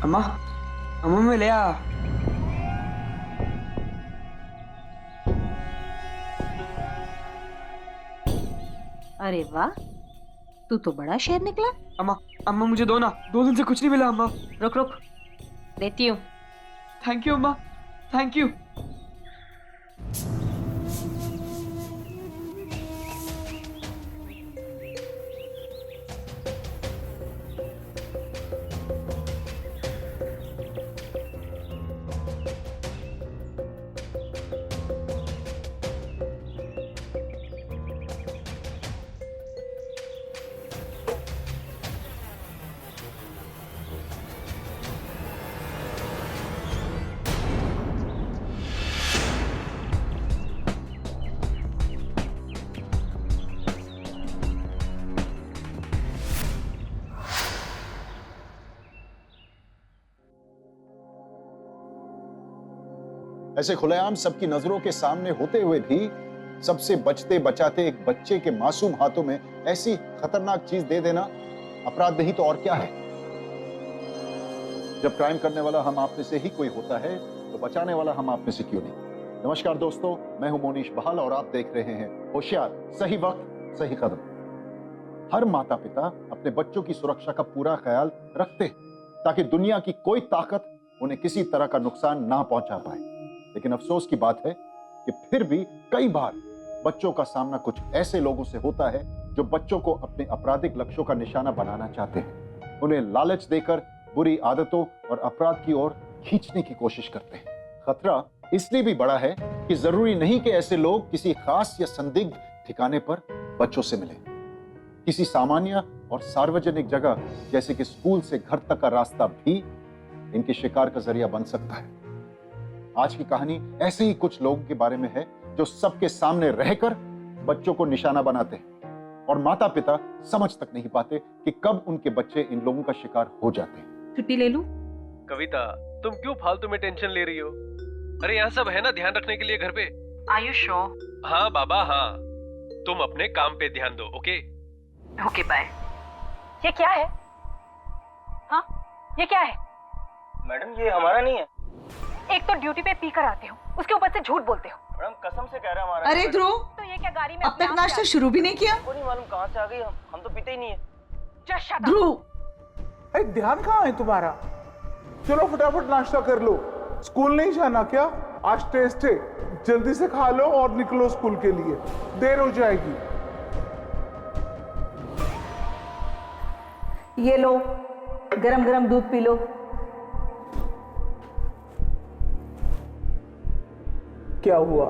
अम्मा, अम्मा मैं ले आ। अरे वाह, तू तो बड़ा शेर निकला। अम्मा, अम्मा मुझे दो ना, 2 दिन से कुछ नहीं मिला अम्मा। रुक रुक, देती हूँ। थैंक यू अम्मा, थैंक यू। ऐसे खुलेआम सबकी नजरों के सामने होते हुए भी सबसे बचते बचाते एक बच्चे के मासूम हाथों में ऐसी खतरनाक चीज दे देना अपराध नहीं तो और क्या है। जब क्राइम करने वाला हम आप में से ही कोई होता है तो बचाने वाला हम आप में से क्यों नहीं। नमस्कार दोस्तों, मैं हूं मोनीश बहाल और आप देख रहे हैं होशियार, सही वक्त सही कदम। हर माता पिता अपने बच्चों की सुरक्षा का पूरा ख्याल रखते हैं ताकि दुनिया की कोई ताकत उन्हें किसी तरह का नुकसान ना पहुंचा पाए। लेकिन अफसोस की बात है कि फिर भी कई बार बच्चों का सामना कुछ ऐसे लोगों से होता है जो बच्चों को अपने आपराधिक लक्ष्यों का निशाना बनाना चाहते हैं, उन्हें लालच देकर बुरी आदतों और अपराध की ओर खींचने की कोशिश करते हैं। खतरा इसलिए भी बड़ा है कि जरूरी नहीं कि ऐसे लोग किसी खास या संदिग्ध ठिकाने पर बच्चों से मिलें। किसी सामान्य और सार्वजनिक जगह जैसे कि स्कूल से घर तक का रास्ता भी इनके शिकार का जरिया बन सकता है। आज की कहानी ऐसे ही कुछ लोगों के बारे में है जो सबके सामने रहकर बच्चों को निशाना बनाते हैं और माता पिता समझ तक नहीं पाते कि कब उनके बच्चे इन लोगों का शिकार हो जाते हैं। छुट्टी ले लूं? कविता, तुम क्यों फालतू में टेंशन ले रही हो? अरे यहाँ सब है ना ध्यान रखने के लिए घर पे। Are you sure? हाँ बाबा हाँ, तुम अपने काम पे ध्यान दो। Okay okay bye. ये क्या है? हाँ, ये क्या है? मैडम ये हमारा नहीं है। एक तो ड्यूटी पे पी कर आते हो, उसके ऊपर से झूठ बोलते हो। मैडम कसम से कह रहा है हमारा। अरे ध्रुव, तो ये क्या गाड़ी में अब तक नाश्ता शुरू भी नहीं किया? को नहीं मालूम कहाँ से आ गई, हम तो पीते ही नहीं है। Just shut up. ध्रुव, अरे ध्यान कहाँ है तुम्हारा? चलो फटाफट नाश्ता कर लो। स्कूल नहीं जाना क्या? आज टेस्ट है, जल्दी से खा लो और निकलो स्कूल के लिए, देर हो जाएगी। ये लो, गरम गरम दूध पी लो। क्या हुआ?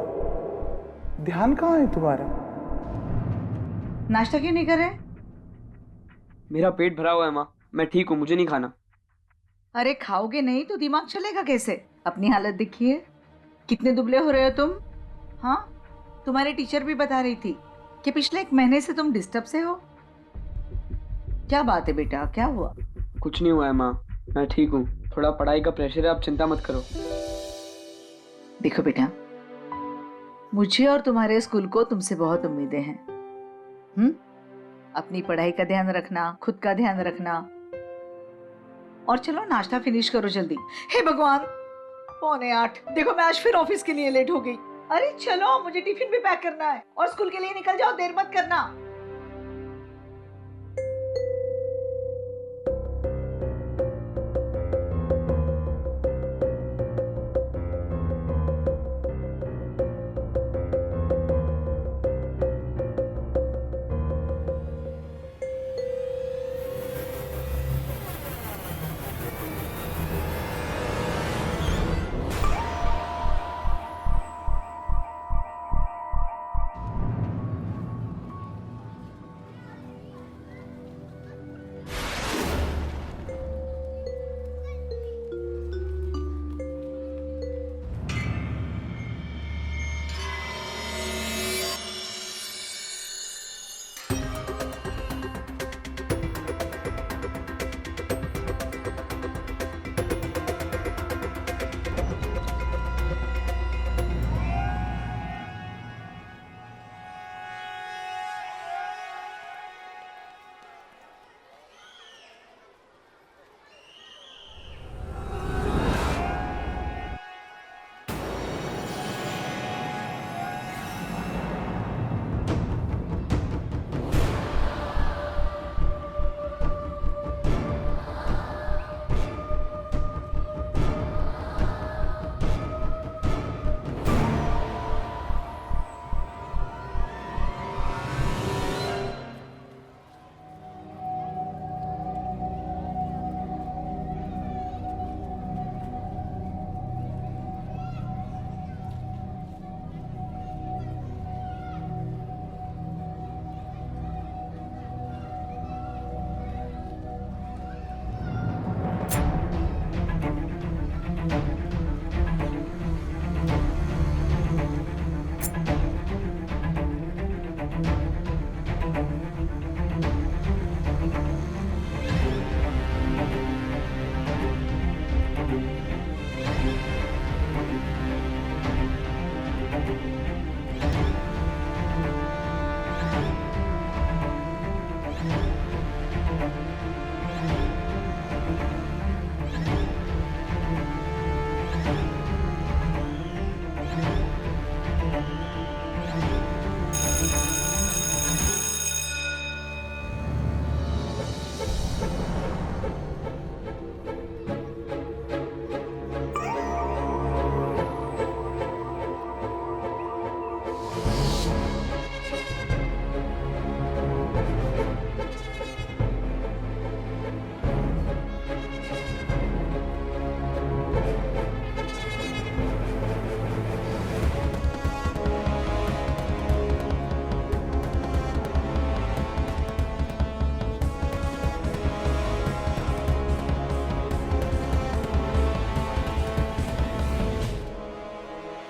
ध्यान कहाँ है तुम्हारा? नाश्ता क्यों नहीं कर रहे? मेरा पेट भरा हुआ है माँ, मैं ठीक हूँ, मुझे नहीं खाना। अरे खाओगे नहीं तो दिमाग चलेगा कैसे? अपनी हालत देखिए, कितने दुबले हो रहे हो तुम। हाँ, तुम्हारी टीचर भी बता रही थी कि पिछले 1 महीने से तुम डिस्टर्ब से हो। क्या बात है बेटा, क्या हुआ? कुछ नहीं हुआ है माँ, मैं ठीक हूँ। थोड़ा पढ़ाई का प्रेशर है, आप चिंता मत करो। देखो बेटा, मुझे और तुम्हारे स्कूल को तुमसे बहुत उम्मीदें हैं। अपनी पढ़ाई का ध्यान रखना, खुद का ध्यान रखना। और चलो नाश्ता फिनिश करो जल्दी। हे भगवान, 7:45। देखो मैं आज फिर ऑफिस के लिए लेट हो गई। अरे चलो, मुझे टिफिन भी पैक करना है और स्कूल के लिए निकल जाओ, देर मत करना।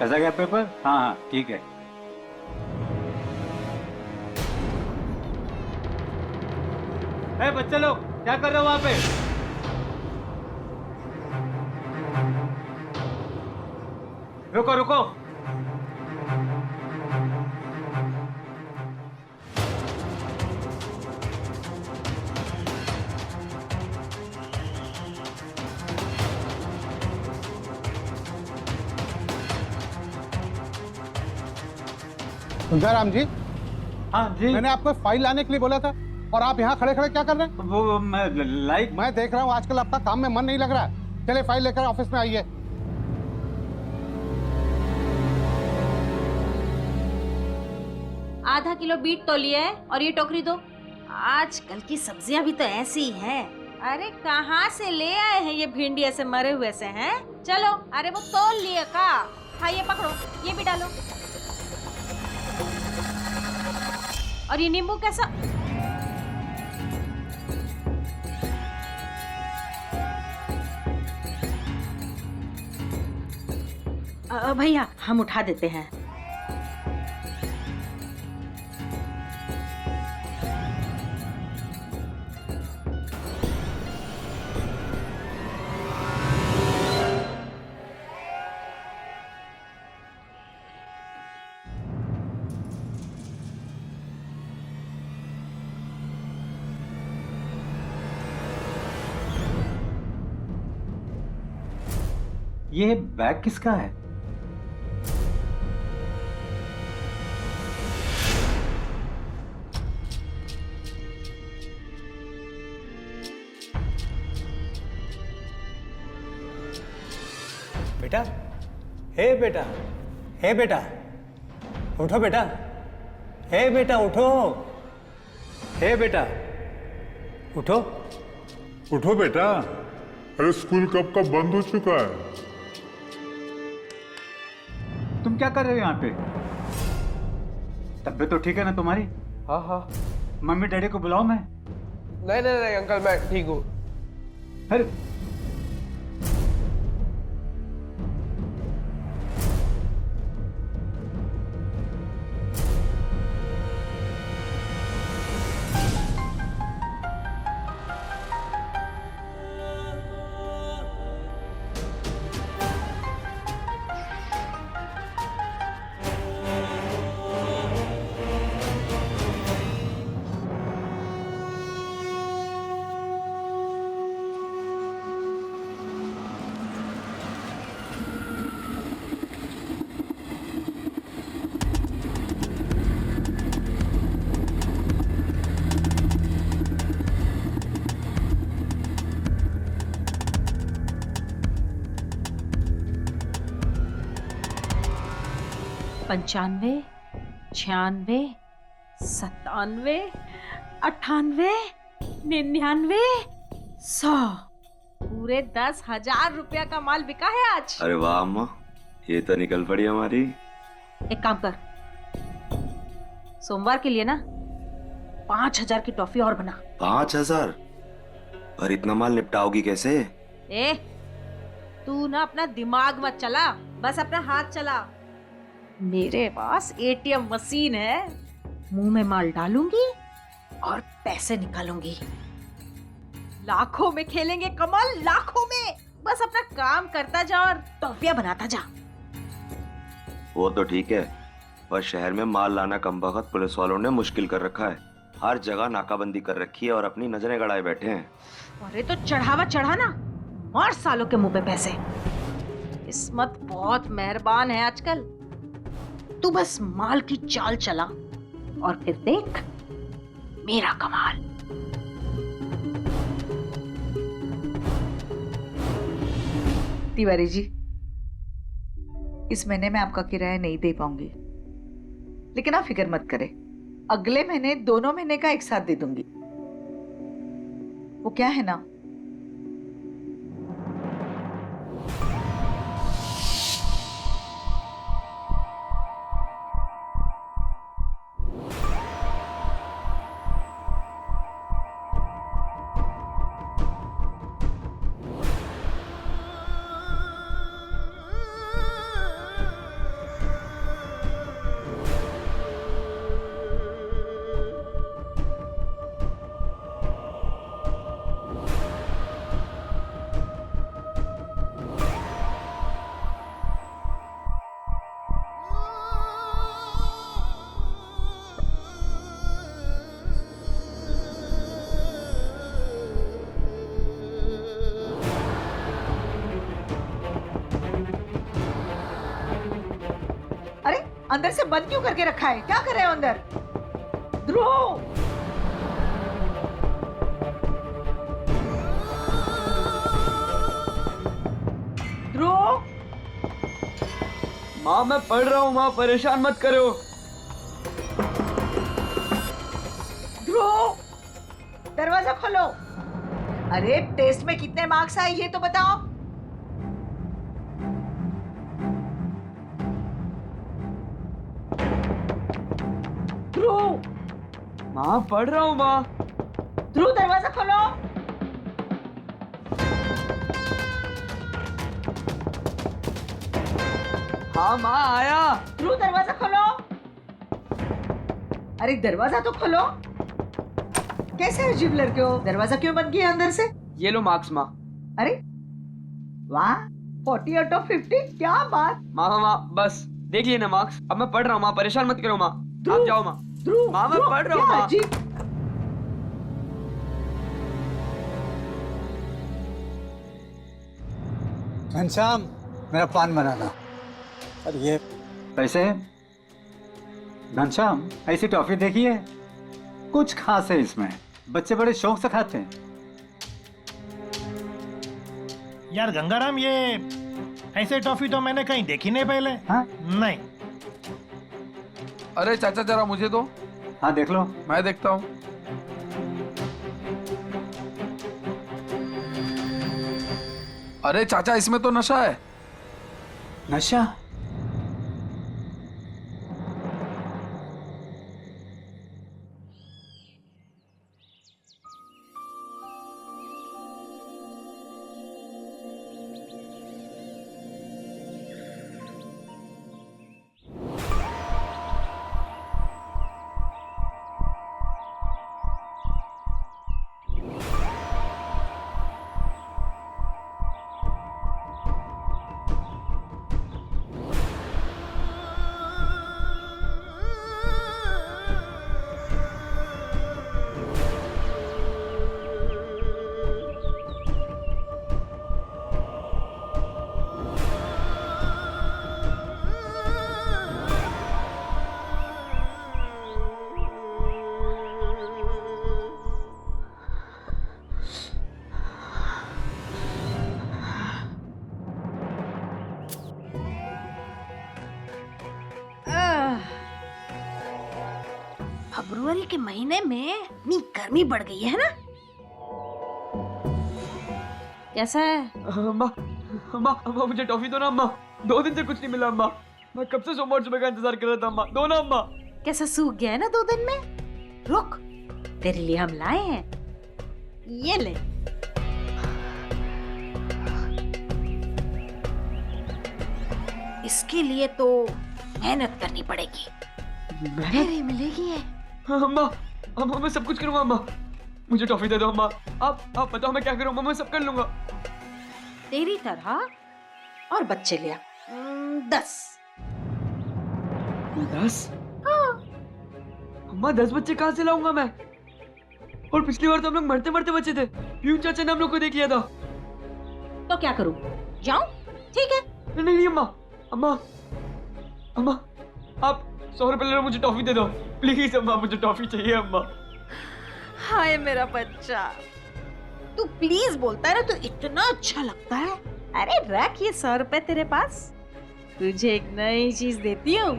ऐसा क्या पेपर? हाँ हाँ ठीक है। बच्चे लोग क्या कर रहे हो वहां पे? रुको रुको। गंगाराम जी, हाँ जी। मैंने आपको फाइल लाने के लिए बोला था और आप यहाँ खड़े खड़े क्या कर रहे हैं? वो मैं लाइक मैं देख रहा हूँ आजकल आपका काम में मन नहीं लग रहा है। चले फाइल लेकर ऑफिस में आइए। आधा किलो बीट तो लिया है और ये टोकरी दो। आजकल की सब्जियां भी तो ऐसी ही हैं। अरे कहाँ से ले आए हैं ये भिंडी ऐसे मरे हुए से हैं? चलो, अरे वो तोल लिए का। हाँ ये पकड़ो, ये भी डालो। और ये नींबू कैसा? भैया हम उठा देते हैं। ये बैग किसका है? बेटा, हे बेटा, हे बेटा, उठो बेटा, हे बेटा उठो, हे बेटा, उठो, उठो बेटा। अरे स्कूल कब का बंद हो चुका है। तुम क्या कर रहे हो यहाँ पे? तबीयत तो ठीक है ना तुम्हारी? हाँ हाँ। मम्मी डैडी को बुलाओ मैं? नहीं नहीं नहीं अंकल, मैं ठीक हूँ। अरे पंचानवे, 96, 97, 98, 99, 100। पूरे 10,000 रुपया का माल बिका है आज। अरे वाह अम्मा, ये तो निकल पड़ी हमारी। एक काम कर, सोमवार के लिए ना 5,000 की टॉफी और बना। 5,000? और इतना माल निपटाओगी कैसे? ए, तू ना अपना दिमाग मत चला, बस अपना हाथ चला। मेरे पास एटीएम मशीन है, मुंह में माल डालूंगी और पैसे निकालूंगी। लाखों में खेलेंगे कमल, लाखों में। बस अपना काम करता जा और टॉफियां बनाता जा। वो तो ठीक है, पर शहर में माल लाना कमबख्त पुलिस वालों ने मुश्किल कर रखा है। हर जगह नाकाबंदी कर रखी है और अपनी नजरें गड़ाए बैठे हैं। अरे तो चढ़ावा चढ़ा ना, और सालों के मुंह पे पैसे। किस्मत बहुत मेहरबान है आजकल। तू बस माल की चाल चला और फिर देख मेरा कमाल। तिवारी जी, इस महीने में आपका किराया नहीं दे पाऊंगी, लेकिन आप फिक्र मत करें, अगले महीने दोनों महीने का एक साथ दे दूंगी। वो क्या है ना, अंदर से बंद क्यों करके रखा है? क्या कर रहे हो अंदर? ध्रुव, ध्रुव, माँ मैं पढ़ रहा हूँ माँ, परेशान मत करो। ध्रुव, दरवाजा खोलो। अरे टेस्ट में कितने मार्क्स आए ये तो बताओ। ध्रुव, माँ पढ़ रहा हूँ माँ। ध्रुव दरवाजा खोलो। हाँ माँ आया। ध्रुव दरवाजा खोलो। अरे दरवाजा तो खोलो। कैसे अजीब लड़के हो, दरवाजा क्यों बंद किया अंदर से? ये लो मार्क्स माँ। अरे वाह, 40 out of 50, क्या बात। माँ बस देख लिए ना मार्क्स। अब मैं पढ़ रहा हूँ माँ, परेशान मत करो माँ। आप जाओ माँ। ध्रुव, माँ मैं पढ़ रहा हूँ क्या माँ। अजीब। घनश्याम, मेरा पान बनाना। और ये पैसे? घनश्याम, ऐसी टॉफी देखी है? कुछ खास है इसमें, बच्चे बड़े शौक से खाते हैं। यार गंगाराम, ये ऐसे टॉफी तो मैंने कहीं देखी नहीं पहले। हाँ? नहीं। अरे चाचा जरा मुझे दो। हाँ देख लो। मैं देखता हूँ। अरे चाचा, इसमें तो नशा है। नशा? फरवरी के महीने में इतनी गर्मी बढ़ गई है ना? कैसा है? माँ मुझे टॉफी दो ना अम्मा। 2 दिन से कुछ नहीं मिला अम्मा। मैं कब से सोमवार सुबह का इंतजार कर रहा था अम्मा। दो ना अम्मा। कैसा सूख गया है ना 2 दिन में? रुक, तेरे लिए हम लाए हैं, ये ले। इसके लिए तो मेहनत करनी पड़ेगी, फिर मिलेगी है। अम्मा मैं सब कुछ करूंगा अम्मा। मुझे टॉफी दे दो अम्मा। आप बताओ मैं क्या करूं अम्मा, मैं सब कर लूंगा। तेरी तरह और बच्चे लिया 10। 10? हाँ। अम्मा 10 बच्चे कहाँ से लाऊंगा मैं? और पिछली बार तो हम लोग मरते मरते बचे थे। प्यून चाचा ने हम लोग को देख लिया था। तो क्या करूं? जाऊं? ठीक है। नहीं अम्मा आप 100 रुपए ले लो, मुझे टॉफी दे दो प्लीज अम्मा। मुझे टॉफी चाहिए अम्मा। हाय मेरा बच्चा, तू प्लीज बोलता है ना तो इतना अच्छा लगता है। अरे रख ये 100 रुपए तेरे पास, तुझे एक नई चीज देती हूँ।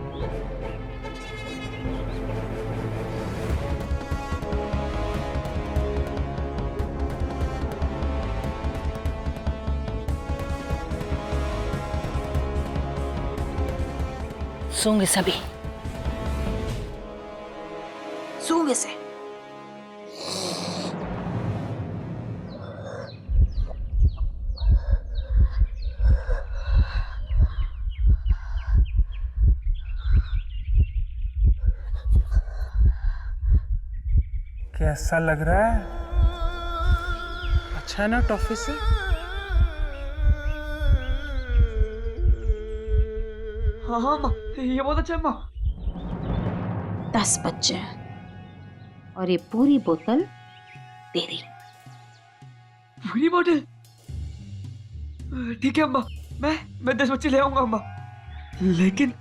सूंघ सभी, सूंघ से। कैसा लग रहा है? अच्छा है ना टॉफी से? हाँ अम्मा, ये बहुत अच्छा है अम्मा। 10 बच्चे और ये पूरी बोतल तेरी। पूरी बोतल? ठीक है अम्मा, मैं 10 बच्चे ले आऊंगा अम्मा। लेकिन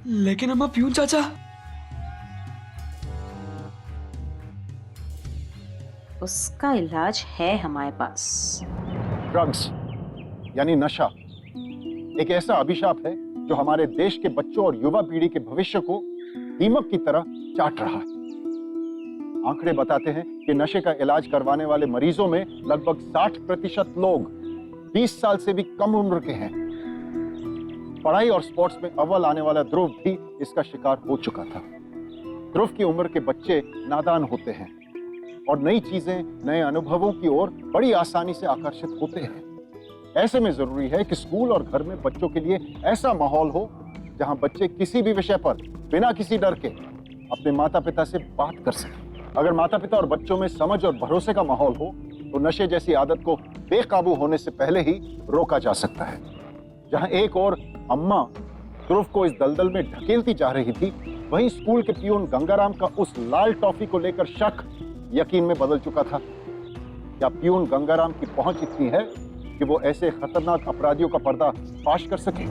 लेकिन अम्मा प्यून चाचा। उसका इलाज है हमारे पास। ड्रग्स यानी नशा एक ऐसा अभिशाप है जो हमारे देश के बच्चों और युवा पीढ़ी के भविष्य को दीमक की तरह चाट रहा है। आंकड़े बताते हैं कि नशे का इलाज करवाने वाले मरीजों में लगभग 60% लोग 20 साल से भी कम उम्र के हैं। पढ़ाई और स्पोर्ट्स में अव्वल आने वाला ध्रुव भी इसका शिकार हो चुका था। ध्रुव की उम्र के बच्चे नादान होते हैं और नई चीजें, नए अनुभवों की ओर बड़ी आसानी से आकर्षित होते हैं। ऐसे में जरूरी है कि स्कूल और घर में बच्चों के लिए ऐसा माहौल हो जहां बच्चे किसी भी विषय पर बिना किसी डर के अपने माता पिता से बात कर सकें। अगर माता पिता और बच्चों में समझ और भरोसे का माहौल हो तो नशे जैसी आदत को बेकाबू होने से पहले ही रोका जा सकता है। जहां एक और अम्मा ध्रुव को इस दलदल में ढकेलती जा रही थी, वहीं स्कूल के पियून गंगाराम का उस लाल टॉफी को लेकर शक यकीन में बदल चुका था। क्या पियून गंगाराम की पहुंच इतनी है कि वो ऐसे खतरनाक अपराधियों का पर्दा फाश कर सके?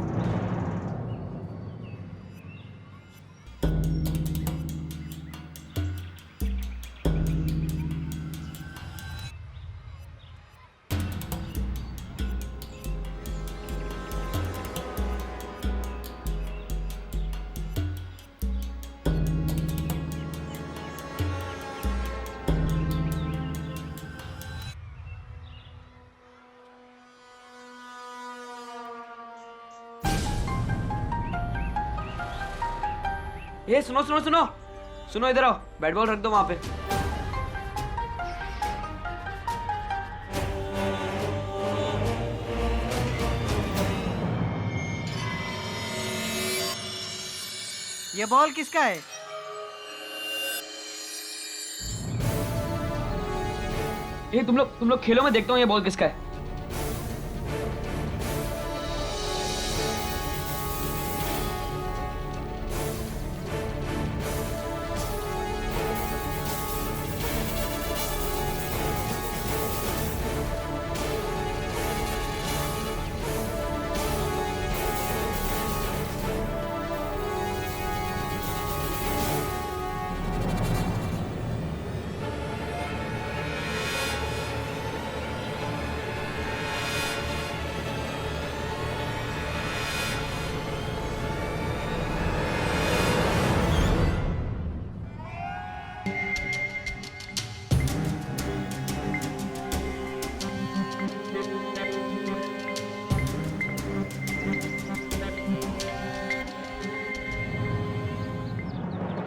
ये सुनो सुनो सुनो सुनो, इधर आओ, बैट बॉल रख दो वहां पे। ये बॉल किसका है? ये तुम लोग खेलो, मैं देखता हूँ ये बॉल किसका है।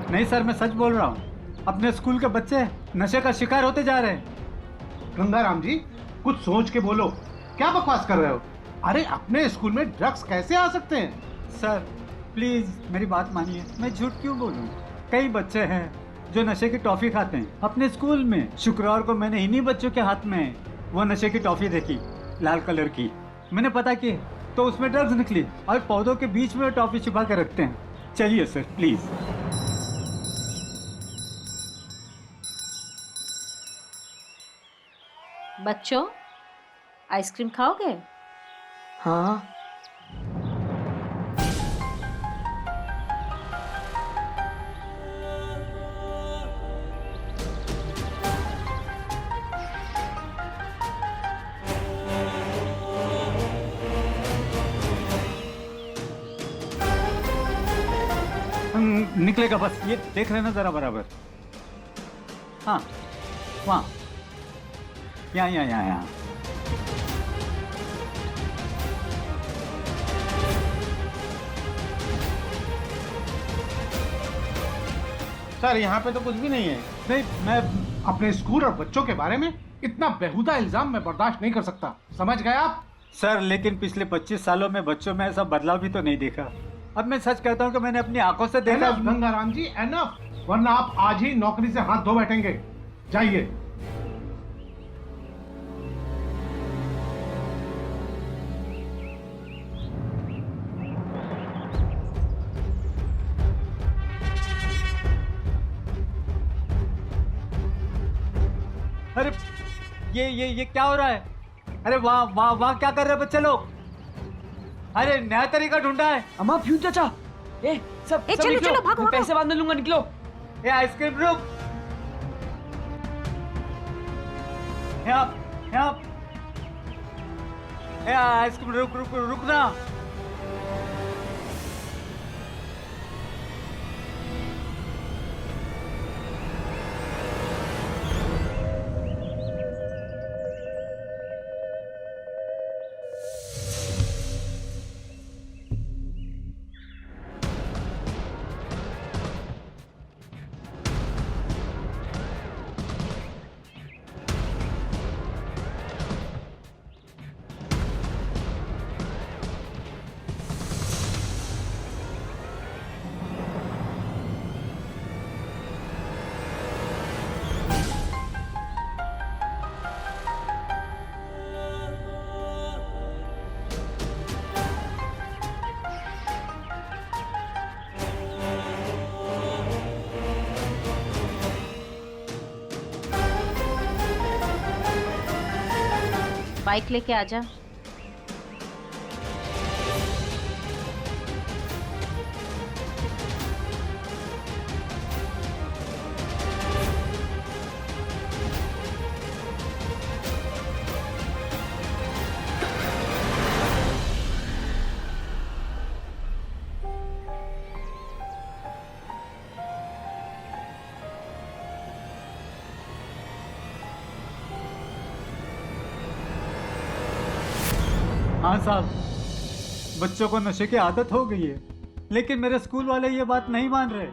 नहीं सर, मैं सच बोल रहा हूँ। अपने स्कूल के बच्चे नशे का शिकार होते जा रहे हैं। गंगाराम जी, कुछ सोच के बोलो, क्या बकवास कर रहे हो? अरे अपने स्कूल में ड्रग्स कैसे आ सकते हैं? सर प्लीज मेरी बात मानिए, मैं झूठ क्यों बोलूँ? कई बच्चे हैं जो नशे की टॉफी खाते हैं अपने स्कूल में। शुक्रवार को मैंने इन्हीं बच्चों के हाथ में वो नशे की टॉफी देखी, लाल कलर की। मैंने पता की तो उसमें ड्रग्स निकली और पौधों के बीच में टॉफी छुपा के रखते हैं। चलिए सर प्लीज। बच्चों, आइसक्रीम खाओगे? हाँ। निकलेगा बस, ये देख लेना जरा बराबर। हाँ वहाँ, यहाँ। सर यहाँ पे तो कुछ भी नहीं है। नहीं, मैं अपने स्कूल और बच्चों के बारे में इतना बेहुदा इल्जाम मैं बर्दाश्त नहीं कर सकता, समझ गए आप? सर लेकिन पिछले 25 सालों में बच्चों में ऐसा बदलाव भी तो नहीं देखा। अब मैं सच कहता हूँ कि मैंने अपनी आंखों से देखा। गंगाराम जी एनफ, वरना आप आज ही नौकरी से हाथ धो बैठेंगे। जाइए। अरे ये क्या हो रहा है? अरे वहाँ क्या कर रहे हैं बच्चे लोग? अरे नया तरीका ढूंढा है। अम्मा प्यून चाचा, ए सब ए, सब चलो, निकलो, चलो, भागो, मैं भागो। पैसे बाद में लूंगा, निकलो। ए आइसक्रीम रुक। ए आइसक्रीम रुक रुक रुक ना। बाइक लेके आजा। हाँ साहब, बच्चों को नशे की आदत हो गई है, लेकिन मेरे स्कूल वाले ये बात नहीं मान रहे।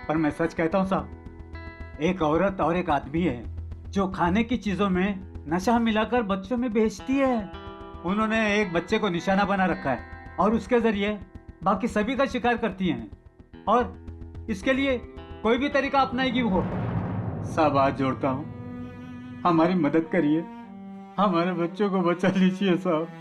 पर मैं सच कहता हूँ साहब, एक औरत और एक आदमी है जो खाने की चीजों में नशा मिलाकर बच्चों में बेचती है। उन्होंने एक बच्चे को निशाना बना रखा है और उसके जरिए बाकी सभी का शिकार करती हैं, और इसके लिए कोई भी तरीका अपनाएगी वो। साहब हाथ जोड़ता हूँ, हमारी मदद करिए, हमारे बच्चों को बचा लीजिए साहब।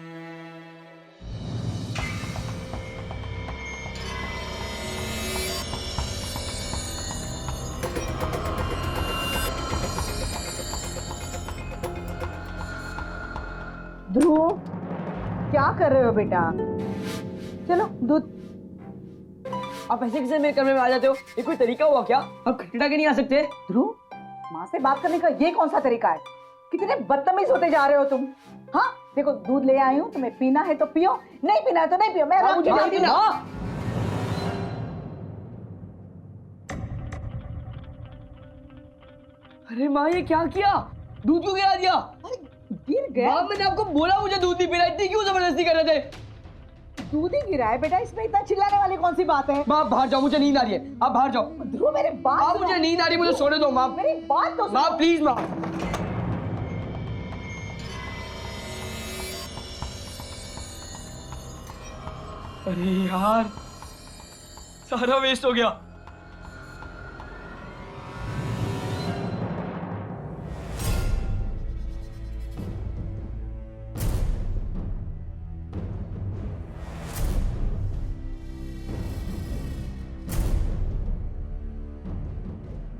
ध्रुव, क्या कर रहे हो बेटा? चलो दूध। आप ऐसे कैसे मेरे कमरे में आ जाते हो? ये कोई तरीका हुआ क्या? आप खटखटा के नहीं आ सकते? ध्रुव, माँ से बात करने का ये कौन सा तरीका है? कितने बदतमीज होते जा रहे हो तुम। हाँ देखो, दूध ले आई हूँ, तुम्हें पीना है तो पियो, नहीं पीना है तो नहीं पियो। मैं आराम से जाती हूँ। अरे माँ, ये क्या किया? दूध क्यों गिरा दिया? गिर गया? माँ, मैंने आपको बोला मुझे दूध नहीं पीना, इतनी क्यों जबरदस्ती कर रहे थे? दूध ही गिरा है बेटा, इसमें इतना चिल्लाने वाली कौन सी बात है? माँ आप बाहर जाओ, मुझे नींद आ रही है, आप बाहर जाओ। ध्रुव मेरी बात माँ सुनो। मुझे नींद आ रही है, मुझे सोने दो माँ। मेरी बात तो माँ प्लीज माँ। अरे यार, सारा वेस्ट हो गया।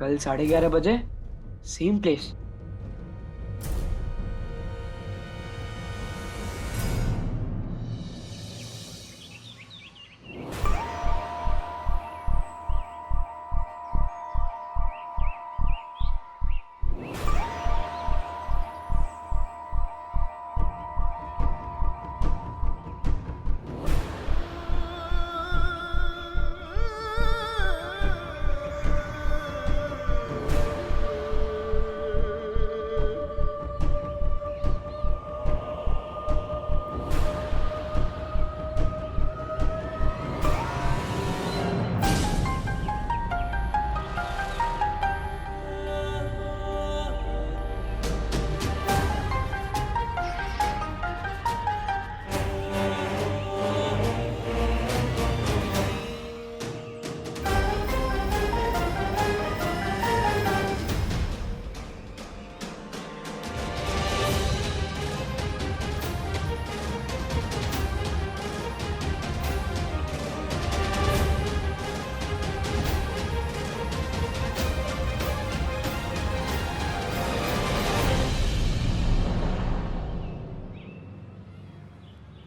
कल 11:30 बजे सेम प्लेस।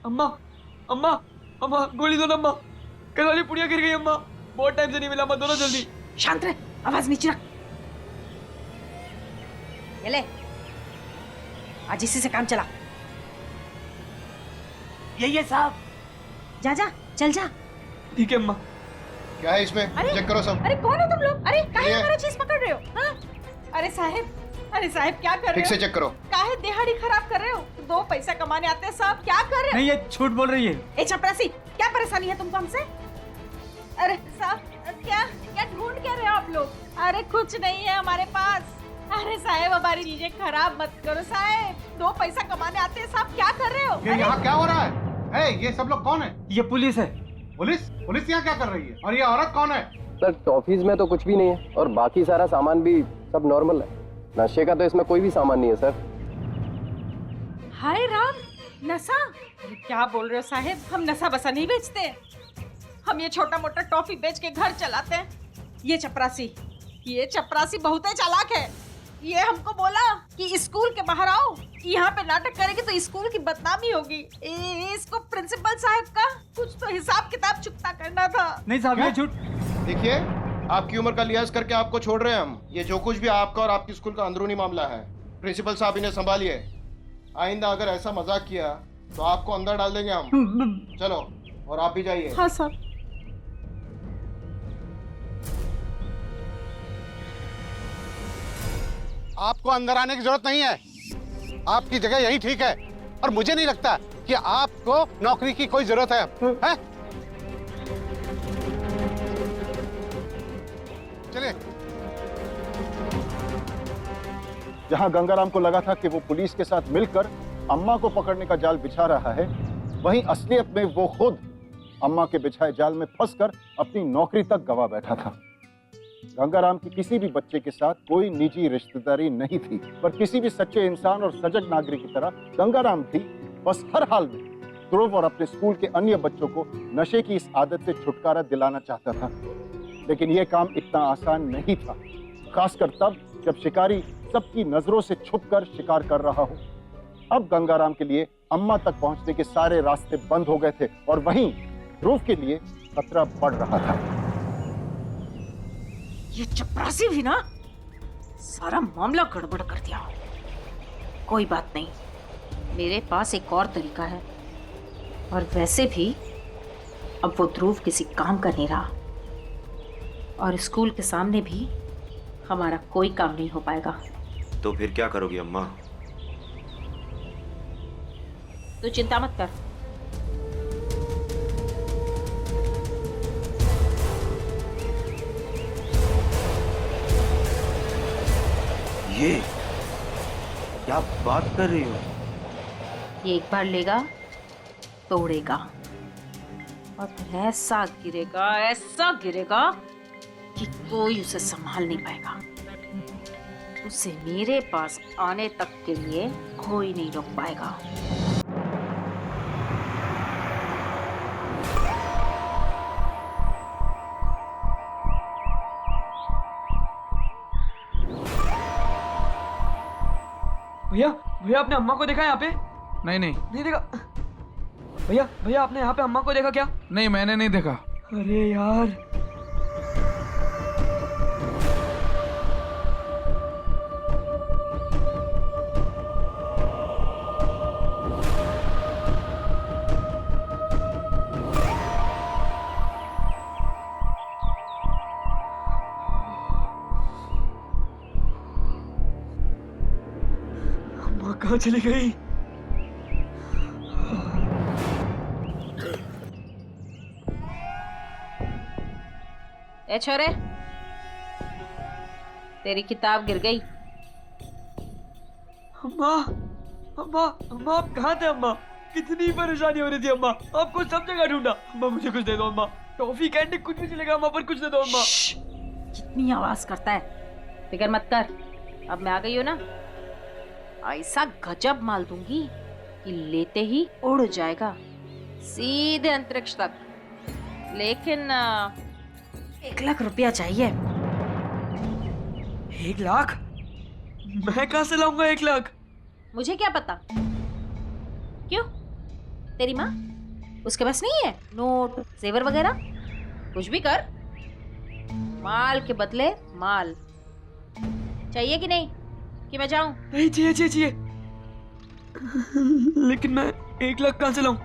अम्मा, अम्मा, अम्मा गोली दो ना अम्मा। कल वाली पुड़िया गिर गई अम्मा। बहुत टाइम से नहीं मिला अम्मा, दोनों जल्दी। शांत रहे, आवाज नीचे रख। ये ले, आज इसी से काम चला। यही है साहब। जा जा, चल जा। ठीक है अम्मा। क्या है इसमें? चेक करो सब। अरे कौन हो तुम लोग? अरे काहे हमारा चीज पकड़ रहे हो? हाँ? अरे साहब क्या कर रहे हो? ठीक से चेक करो। काहे दिहाड़ी खराब कर रहे हो? 2 पैसा कमाने आते हैं साहब, क्या कर रहे हो? नहीं, ये झूठ बोल रही है। ए चपरासी, क्या परेशानी है तुमको हमसे? अरे साहब, क्या ढूंढ क्या रहे हो आप लोग? अरे कुछ नहीं है हमारे पास। अरे साहब, हमारी चीजें खराब मत करो साहब, 2 पैसा कमाने आते हैं साहब, क्या कर रहे हो? ये यहाँ क्या हो रहा है? ये सब लोग कौन है? ये पुलिस है। पुलिस यहाँ क्या कर रही है? और ये औरत कौन है? सर टॉफीज में तो कुछ भी नहीं है और बाकी सारा सामान भी सब नॉर्मल है। नशे का तो इसमें कोई भी सामान नहीं है सर। हाय राम, नशा? अरे क्या बोल रहे हो साहब, हम नशा बसा नहीं बेचते। हम ये छोटा मोटा टॉफी बेच के घर चलाते हैं। ये चपरासी बहुत ही चालाक है। ये हमको बोला कि स्कूल के बाहर आओ, यहाँ पे नाटक करेगी तो स्कूल की बदनामी होगी। इसको प्रिंसिपल साहब का कुछ तो हिसाब किताब चुकता करना था। नहीं साहब, ये झूठ। देखिए, आपकी उम्र का लिहाज करके आपको छोड़ रहे हैं हम। ये जो कुछ भी आपका और आपकी स्कूल का अंदरूनी मामला है, प्रिंसिपल साहब इन्हें संभालिए। आइंदा अगर ऐसा मजाक किया तो आपको अंदर डाल देंगे हम। चलो, और आप भी जाइए। हाँ साहब। आपको अंदर आने की जरूरत नहीं है, आपकी जगह यही ठीक है। और मुझे नहीं लगता कि आपको नौकरी की कोई जरूरत है? चलिए। जहां गंगाराम को लगा था कि वो पुलिस के साथ मिलकर अम्मा को पकड़ने का जाल बिछा रहा है, वहीं असलियत में वो खुद अम्मा के बिछाए जाल में फंसकर अपनी नौकरी तक गवा बैठा था। गंगाराम की किसी भी बच्चे के साथ कोई निजी रिश्तेदारी नहीं थी, पर किसी भी सच्चे इंसान और सजग नागरिक की तरह गंगाराम भी बस हर हाल में ध्रुव और अपने स्कूल के अन्य बच्चों को नशे की इस आदत से छुटकारा दिलाना चाहता था। लेकिन यह काम इतना आसान नहीं था, खासकर तब जब शिकारी सबकी नजरों से छुपकर शिकार कर रहा हो। अब गंगाराम के लिए अम्मा तक पहुंचने के सारे रास्ते बंद हो गए थे और वहीं ध्रुव के लिए खतरा बढ़ रहा था। ये चपरासी भी ना सारा मामला गड़बड़ कर दिया। कोई बात नहीं, मेरे पास एक और तरीका है। और वैसे भी अब वो ध्रुव किसी काम का नहीं रहा और स्कूल के सामने भी हमारा कोई काम नहीं हो पाएगा। तो फिर क्या करोगी अम्मा? तू चिंता मत कर। ये क्या बात कर रही हो? ये एक बार लेगा तोड़ेगा और फिर ऐसा गिरेगा कि कोई उसे संभाल नहीं पाएगा। उसे मेरे पास आने तक के लिए कोई नहीं रोक पाएगा। भैया आपने अम्मा को देखा यहाँ पे? नहीं देखा। भैया आपने यहाँ पे अम्मा को देखा क्या? नहीं, मैंने नहीं देखा। अरे यार, अम्मा कहाँ चली गई? ए छोरे, तेरी किताब गिर गई। अम्मा आप कहाँ थे अम्मा? कितनी परेशानी हो रही थी अम्मा, आपको सब जगह ढूंढा। अम्मा मुझे कुछ दे दो अम्मा, टॉफी कैंडी कुछ भी चलेगा अम्मा, पर कुछ दे दो अम्मा। कितनी आवाज करता है, फिक्र मत कर। अब मैं आ गई हूँ ना, ऐसा गजब माल दूंगी कि लेते ही उड़ जाएगा सीधे अंतरिक्ष तक। लेकिन 1 लाख रुपया चाहिए। 1 लाख? मैं कहाँ से लाऊंगा 1 लाख? मुझे क्या पता, क्यों? तेरी माँ उसके पास नहीं है नोट जेवर वगैरह? कुछ भी कर, माल के बदले माल चाहिए कि नहीं, कि मैं जाऊं? नहीं चाहिए चाहिए चाहिए। लेकिन मैं 1 लाख कहाँ से लाऊं?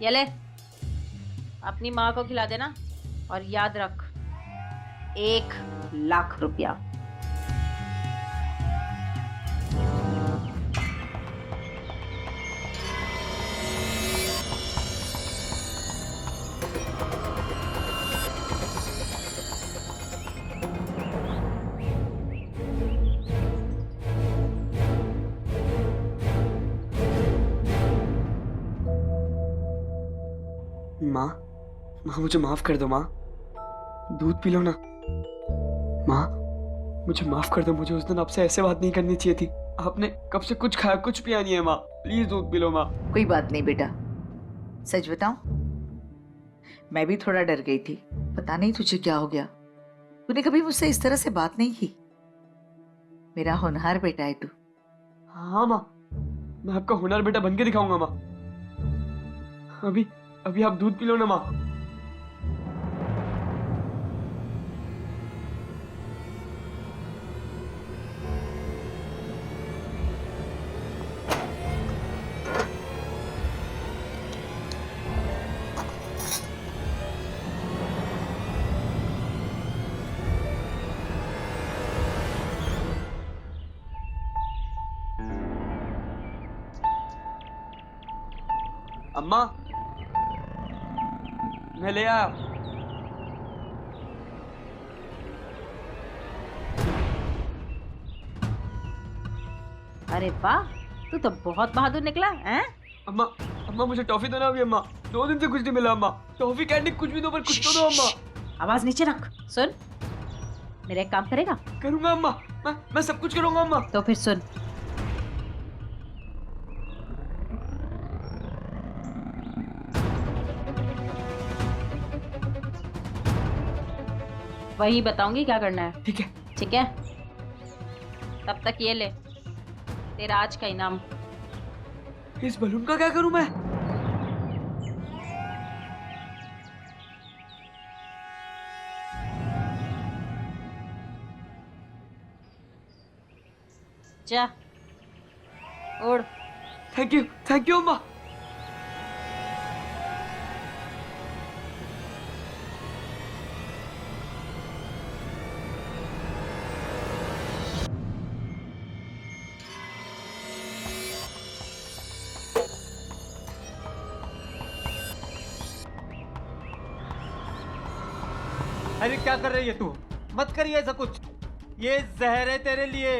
ये ले, अपनी माँ को खिला देना और याद रख 1 लाख रुपया। माँ, माँ मुझे माफ कर दो माँ, दूध पी लो ना। माँ मुझे माफ कर दो, मुझे उस दिन आपसे ऐसे बात नहीं करनी चाहिए थी। आपने कब से कुछ खाया कुछ पिया नहीं है माँ, प्लीज दूध पी लो माँ। कोई बात नहीं बेटा, सच बताऊं, मैं भी थोड़ा डर गई थी। पता नहीं तुझे क्या हो गया, तूने कभी मुझसे इस तरह से बात नहीं की। मेरा होनहार बेटा है तू। हाँ माँ, मैं आपका हुनर बेटा बन के दिखाऊंगा माँ। अभी अभी आप दूध पी लो ना माँ। अम्मा, मैं ले आया। अरे वाह, तू तो बहुत बहादुर निकला हैं? अम्मा, अम्मा मुझे टॉफी दो ना अभी अम्मा, 2 दिन से कुछ नहीं मिला अम्मा। टॉफी कैंडी कुछ भी दो, पर कुछ तो दो अम्मा। आवाज नीचे रख। सुन, मेरा एक काम करेगा? करूंगा अम्मा, मैं सब कुछ करूंगा अम्मा। तो फिर सुन, वही बताऊंगी क्या करना है। ठीक है। ठीक है, तब तक ये ले तेरा आज का इनाम। इस बलून का क्या करूं मैं? जा, उड़। थैंक यू अम्मा। अरे क्या कर रही है तू? मत करिए ऐसा कुछ, ये जहर है तेरे लिए।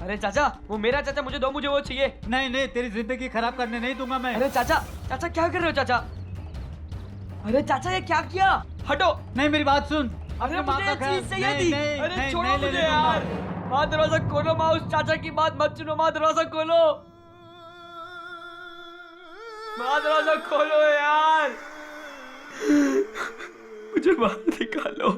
अरे चाचा, वो मेरा चाचा, मुझे दो, मुझे वो चाहिए। नहीं नहीं, तेरी जिंदगी खराब करने नहीं दूंगा मैं। अरे चाचा, चाचा क्या कर रहे हो चाचा? अरे चाचा ये क्या किया? हटो। नहीं, मेरी बात सुन। अरे मुझे ये चीज चाहिए थी। अरे नहीं, छोड़ो नहीं मुझे लेने यार। माँ दरवाजा खोलो, माँ उस चाचा की बात मत सुनो, माँ दरवाजा खोलो, माँ दरवाजा खोलो यार। मुझे बाहर निकालो।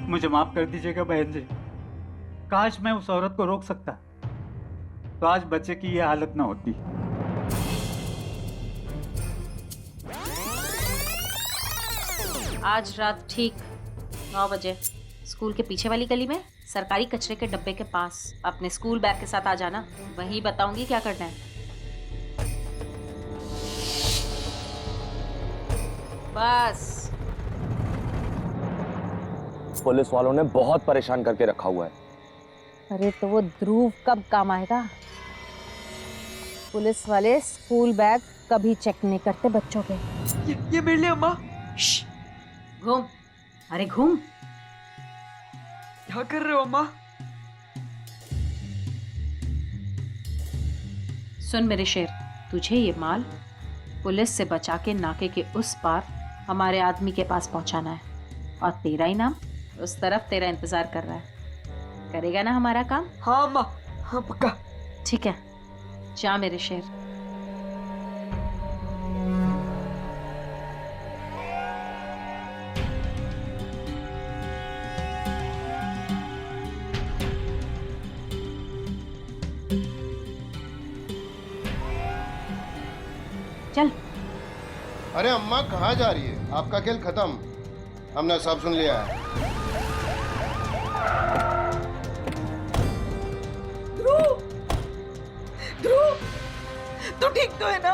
मुझे माफ कर दीजिएगा बहन जी। काश मैं उस औरत को रोक सकता, तो आज बच्चे की ये हालत ना होती। आज रात ठीक 9 बजे स्कूल के पीछे वाली गली में सरकारी कचरे के डब्बे के पास अपने स्कूल बैग के साथ आ जाना। वहीं बताऊंगी क्या करना है। बस। पुलिस वालों ने बहुत परेशान करके रखा हुआ है। अरे तो वो ध्रुव कब काम आएगा? पुलिस वाले स्कूल बैग कभी चेक नहीं करते बच्चों के। ये मेरे लिए अम्मा। घूम, अरे घूम। क्या कर रहे हो अम्मा? सुन मेरे शेर, तुझे ये माल पुलिस से बचा के नाके के उस पार हमारे आदमी के पास पहुंचाना है, और तेरा इनाम उस तरफ तेरा इंतजार कर रहा है। करेगा ना हमारा काम? हाँ अम्मा, हाँ पक्का। ठीक है, जा मेरे शेर। अरे अम्मा कहाँ जा रही है? आपका खेल खत्म, हमने सब सुन लिया है। ध्रुव, ध्रुव, तू ठीक तो है ना?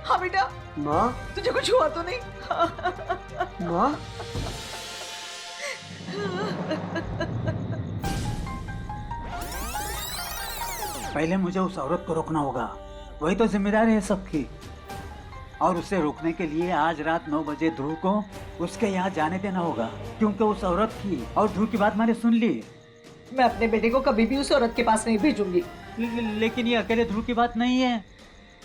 हाँ बेटा, माँ, तुझे कुछ हुआ तो नहीं? माँ, पहले मुझे उस औरत को रोकना होगा, वही तो जिम्मेदारी है सबकी। और उसे रोकने के लिए आज रात 9 बजे ध्रुव को उसके यहाँ जाने देना होगा, क्योंकि उस औरत की और ध्रुव की बात मैंने सुन ली। मैं अपने बेटे को कभी भी उस औरत के पास नहीं भेजूंगी। लेकिन ये अकेले ध्रुव की बात नहीं है,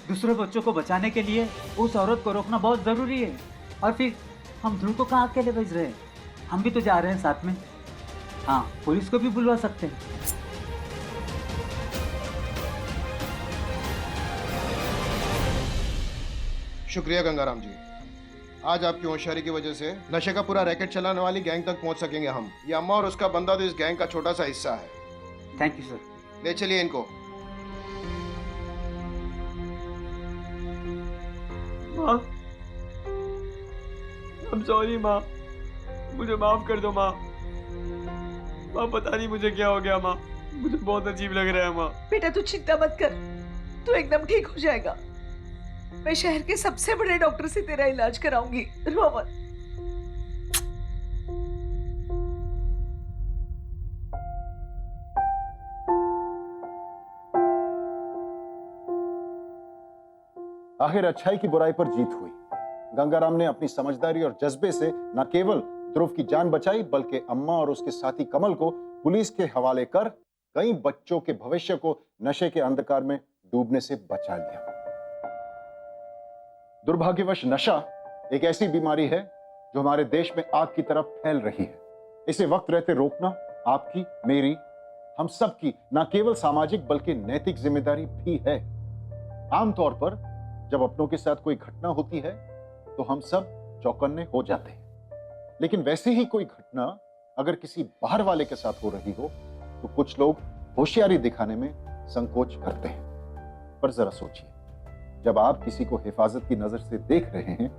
दूसरे बच्चों को बचाने के लिए उस औरत को रोकना बहुत जरूरी है। और फिर हम ध्रुव को कहाँ अकेले भेज रहे हैं? हम भी तो जा रहे हैं साथ में। हाँ, पुलिस को भी बुलवा सकते हैं। शुक्रिया गंगाराम जी, आज आपकी होशियारी की वजह से नशे का पूरा रैकेट चलाने वाली गैंग तक पहुंच सकेंगे हम। ये अम्मा और उसका बंदा तो इस गैंग का छोटा सा हिस्सा है। Thank you sir. ले चलिए इनको। माँ, I'm sorry माँ, मुझे माफ कर दो माँ। माँ पता नहीं मुझे क्या हो गया माँ, मुझे बहुत अजीब लग रहा है माँ। बेटा तू चिंता मत कर, तू एकदम ठीक हो जाएगा। मैं शहर के सबसे बड़े डॉक्टर से तेरा इलाज कराऊंगी, रो मत। आखिर अच्छाई की बुराई पर जीत हुई। गंगाराम ने अपनी समझदारी और जज्बे से न केवल ध्रुव की जान बचाई, बल्कि अम्मा और उसके साथी कमल को पुलिस के हवाले कर कई बच्चों के भविष्य को नशे के अंधकार में डूबने से बचा लिया। दुर्भाग्यवश नशा एक ऐसी बीमारी है जो हमारे देश में आग की तरफ फैल रही है। इसे वक्त रहते रोकना आपकी, मेरी, हम सब की न केवल सामाजिक बल्कि नैतिक जिम्मेदारी भी है। आमतौर पर जब अपनों के साथ कोई घटना होती है तो हम सब चौकन्ने हो जाते हैं, लेकिन वैसे ही कोई घटना अगर किसी बाहर वाले के साथ हो रही हो तो कुछ लोग होशियारी दिखाने में संकोच करते हैं। पर जरा सोचिए, जब आप किसी को हिफाजत की नजर से देख रहे हैं,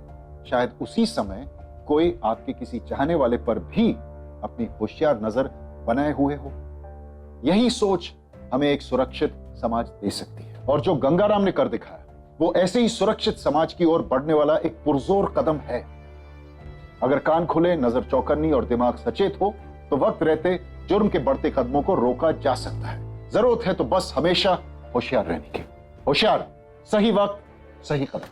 शायद उसी समय कोई आपके किसी चाहने वाले पर भी अपनी होशियार नजर बनाए हुए हो। यही सोच हमें एक सुरक्षित समाज दे सकती है, और जो गंगाराम ने कर दिखाया वो ऐसे ही सुरक्षित समाज की ओर बढ़ने वाला एक पुरजोर कदम है। अगर कान खुले, नजर चौकन्नी और दिमाग सचेत हो तो वक्त रहते जुर्म के बढ़ते कदमों को रोका जा सकता है। जरूरत है तो बस हमेशा होशियार रहने की। होशियार, सही वक्त, सही कदम।